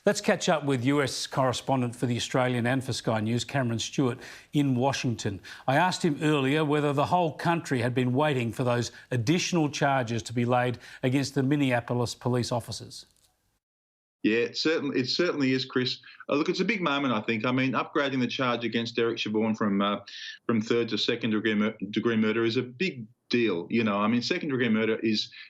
Let's catch up with US correspondent for The Australian and for Sky News, Cam Stewart, in Washington. I asked him earlier whether the whole country had been waiting for those additional charges to be laid against the Minneapolis police officers. Yeah, it certainly is, Chris. Look, it's a big moment, I think. I mean, upgrading the charge against Derek Chauvin from third to second degree murder is a big deal. You know, I mean, second degree murder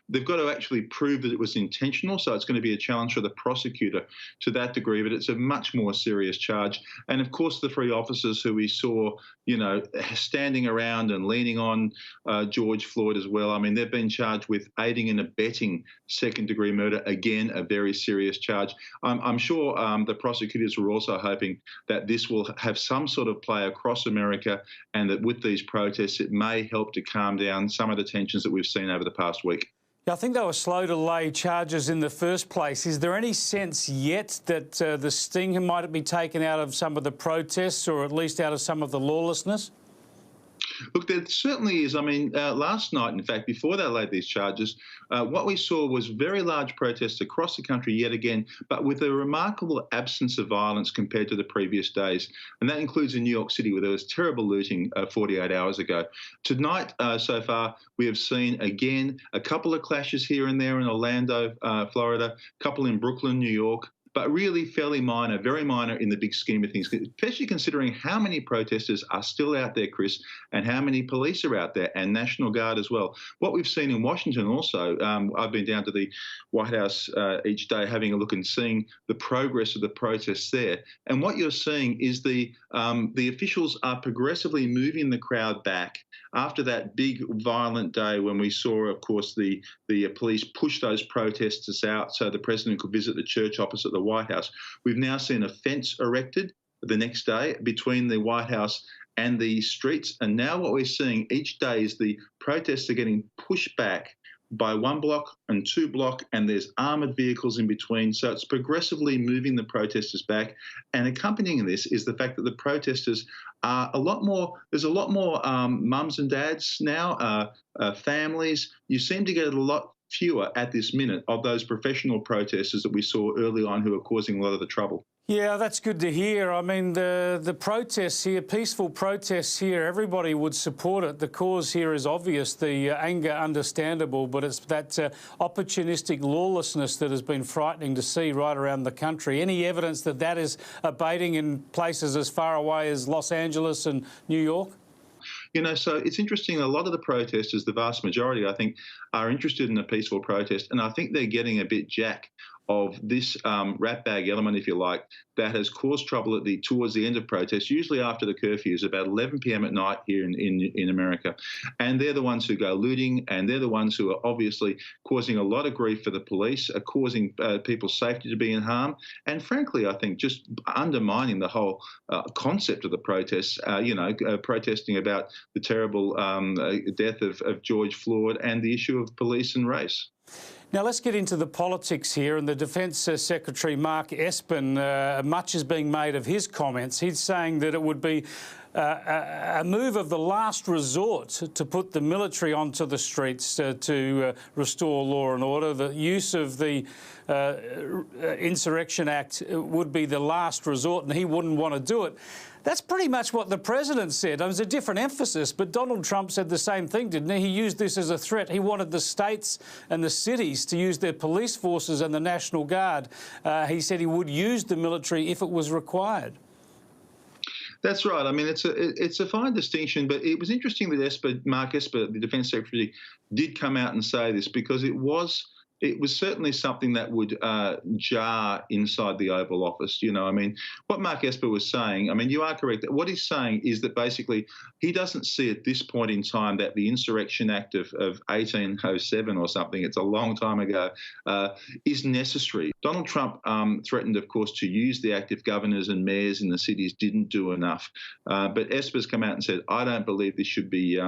they've got to actually prove that it was intentional. So it's going to be a challenge for the prosecutor to that degree, but it's a much more serious charge. And of course, the three officers who we saw, you know, standing around and leaning on George Floyd as well. I mean, they've been charged with aiding and abetting second degree murder. Again, a very serious charge. I'm sure the prosecutors were also hoping that this will have some sort of play across America, and that with these protests, it may help to calm down some of the tensions that we've seen over the past week. I think they were slow to lay charges in the first place. Is there any sense yet that the sting might be taken out of some of the protests, or at least out of some of the lawlessness? Look, there certainly is. I mean, last night, in fact, before they laid these charges, what we saw was very large protests across the country yet again, but with a remarkable absence of violence compared to the previous days. And that includes in New York City, where there was terrible looting 48 hours ago. Tonight, so far, we have seen, again, a couple of clashes here and there in Orlando, Florida, a couple in Brooklyn, New York, but really fairly minor, very minor in the big scheme of things, especially considering how many protesters are still out there, Chris, and how many police are out there, and National Guard as well. What we've seen in Washington also, I've been down to the White House each day having a look and seeing the progress of the protests there. And what you're seeing is the officials are progressively moving the crowd back after that big violent day when we saw, of course, the police push those protesters out so the president could visit the church opposite the White House. We've now seen a fence erected the next day between the White House and the streets. And now what we're seeing each day is the protests are getting pushed back by 1 block and 2 block, and there's armoured vehicles in between. So it's progressively moving the protesters back. And accompanying this is the fact that the protesters are there's a lot more mums and dads now, families. You seem to get a lot fewer at this minute of those professional protesters that we saw early on who are causing a lot of the trouble. Yeah, that's good to hear. I mean, the protests here, peaceful protests here, everybody would support it. The cause here is obvious, the anger understandable, but it's that opportunistic lawlessness that has been frightening to see right around the country. Any evidence that that is abating in places as far away as Los Angeles and New York? You know, so it's interesting. A lot of the protesters, the vast majority, I think, are interested in a peaceful protest, and I think they're getting a bit jack of this rat bag element, if you like, that has caused trouble towards the end of protests, usually after the curfews, about 11 p.m. at night here in America. And they're the ones who go looting, and they're the ones who are obviously causing a lot of grief for the police, are causing people's safety to be in harm, and frankly, I think just undermining the whole concept of the protests, protesting about the terrible death of George Floyd and the issue of police and race. Now, let's get into the politics here. And the Defence Secretary, Mark Espen, much is being made of his comments. He's saying that it would be a move of the last resort to put the military onto the streets to restore law and order. The use of the Insurrection Act would be the last resort, and he wouldn't want to do it. That's pretty much what the president said. It was a different emphasis, but Donald Trump said the same thing, didn't he? He used this as a threat. He wanted the states and the cities to use their police forces and the National Guard. He said he would use the military if it was required. That's right. I mean, it's a fine distinction, but it was interesting that Mark Esper, the Defence Secretary, did come out and say this, because it was certainly something that would jar inside the Oval Office. You know, I mean, what Mark Esper was saying, I mean, you are correct. What he's saying is that basically he doesn't see at this point in time that the Insurrection Act of 1807 or something, it's a long time ago, is necessary. Donald Trump threatened, of course, to use the act if governors and mayors in the cities didn't do enough. But Esper's come out and said, I don't believe this should be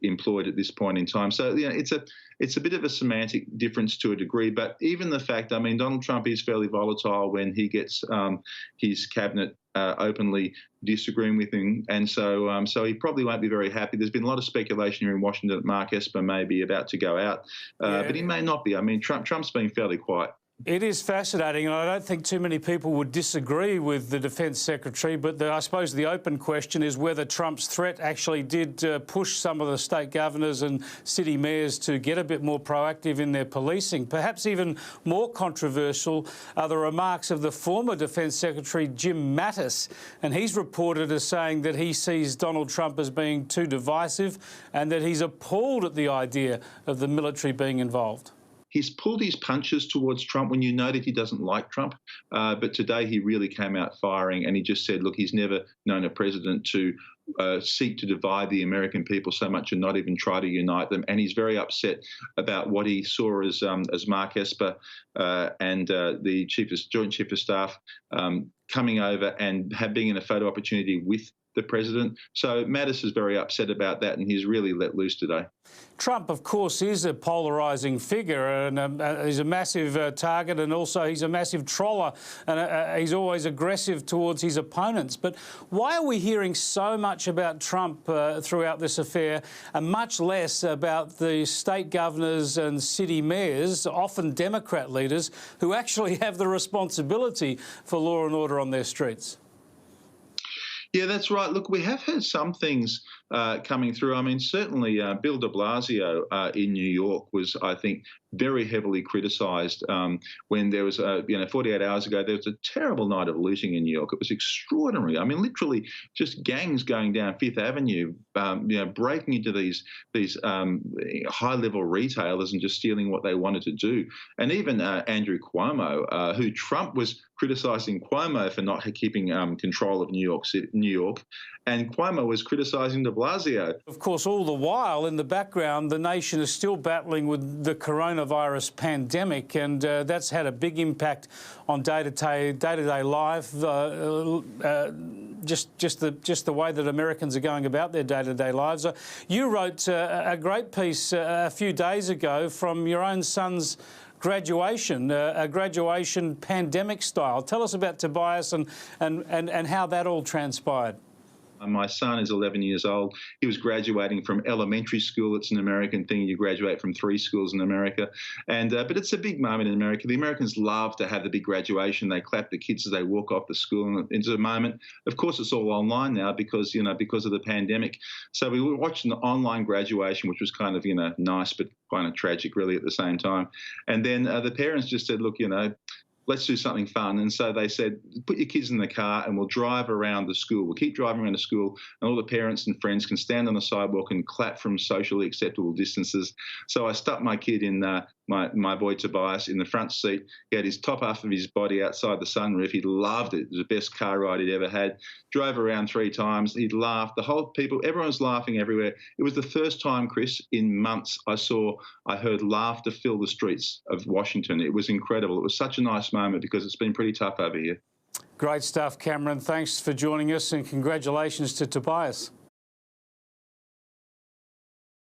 employed at this point in time. So, you know, it's a bit of a semantic difference to a degree, but even the fact, I mean, Donald Trump is fairly volatile when he gets his cabinet openly disagreeing with him, and so he probably won't be very happy. There's been a lot of speculation here in Washington that Mark Esper may be about to go out, but he may not be. I mean, Trump's been fairly quiet. It is fascinating, and I don't think too many people would disagree with the Defence Secretary, but I suppose the open question is whether Trump's threat actually did push some of the state governors and city mayors to get a bit more proactive in their policing. Perhaps even more controversial are the remarks of the former Defence Secretary, Jim Mattis, and he's reported as saying that he sees Donald Trump as being too divisive and that he's appalled at the idea of the military being involved. He's pulled his punches towards Trump when you know that he doesn't like Trump. But today he really came out firing, and he just said, look, he's never known a president to seek to divide the American people so much and not even try to unite them. And he's very upset about what he saw as Mark Esper and the Joint Chief of Staff coming over and being in a photo opportunity with the president. So Mattis is very upset about that, and he's really let loose today. Trump, of course, is a polarising figure, and he's a massive target, and also he's a massive troller, and he's always aggressive towards his opponents. But why are we hearing so much about Trump throughout this affair, and much less about the state governors and city mayors, often Democrat leaders, who actually have the responsibility for law and order on their streets? Yeah, that's right. Look, we have had some things coming through. I mean, certainly Bill de Blasio in New York was, I think, very heavily criticised when there was, 48 hours ago, there was a terrible night of looting in New York. It was extraordinary. I mean, literally just gangs going down Fifth Avenue, breaking into these high-level retailers and just stealing what they wanted to do. And even Andrew Cuomo, who Trump was criticising Cuomo for not keeping control of New York, and Cuomo was criticising de Blasio. Of course, all the while, in the background, the nation is still battling with the coronavirus pandemic, and that's had a big impact on day-to-day life, just the way that Americans are going about their day-to-day lives. You wrote a great piece a few days ago from your own son's graduation, a graduation pandemic style. Tell us about Tobias and how that all transpired. My son is 11 years old. He was graduating from elementary school. It's an American thing. You graduate from 3 schools in America. But it's a big moment in America. The Americans love to have the big graduation. They clap the kids as they walk off the school. And it's a moment. Of course, it's all online now because of the pandemic. So we were watching the online graduation, which was kind of, nice, but kind of tragic really at the same time. And then the parents just said, look, let's do something fun. And so they said, put your kids in the car and we'll drive around the school. We'll keep driving around the school, and all the parents and friends can stand on the sidewalk and clap from socially acceptable distances. So I stuck my kid in my boy Tobias in the front seat. He had his top half of his body outside the sunroof. He loved it. It was the best car ride he'd ever had. Drove around 3 times. He'd laughed. Everyone's laughing everywhere. It was the first time, Chris, in months I heard laughter fill the streets of Washington. It was incredible. It was such a nice moment because it's been pretty tough over here. Great stuff, Cameron. Thanks for joining us, and congratulations to Tobias.